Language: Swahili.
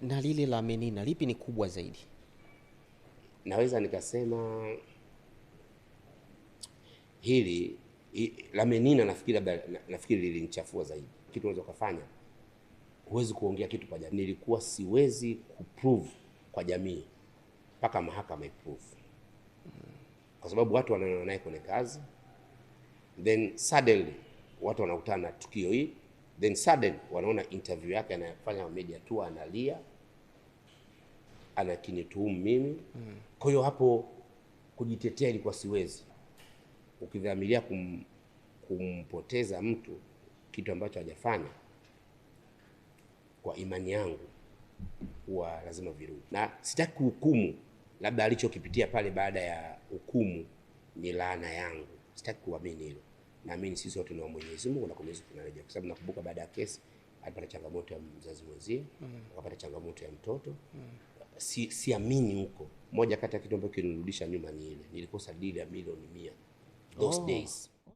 Na lile la Menina lipi ni kubwa zaidi? Naweza nikasema hili la Menina nafikiri lilinichafua zaidi. Kitu unaweza kufanya, huwezi kuongea kitu kwa jamii. Nilikuwa siwezi kuprove kwa jamii mpaka mahakama iprove, kwa sababu watu wanaona naye kwenye kazi, then suddenly watu wanakutana na tukio hili, then suddenly wanaona interview yake anayofanya media tour, analia, anakinituhumu mimi. Kwa hiyo hapo kujitetea ilikuwa siwezi. Ukidhamiria kumpoteza mtu kitu ambacho hajafanya, kwa imani yangu huwa lazima virudi. Na sitaki kuhukumu labda alichokipitia pale baada ya hukumu ni laana yangu. Sitaki kuamini hilo. Naamini sisi wote ni wa Mwenyezi Mungu na kwa Mwenyezi Mungu tunarejea. Kwa sababu nakumbuka baada ya kesi alipata changamoto ya mzazi mwenzie, akapata changamoto ya mtoto. Siamini huko. Moja kati ya kitu ambacho kinirudisha nyuma ni ile. Nilikosa deal ya milioni 100 those days.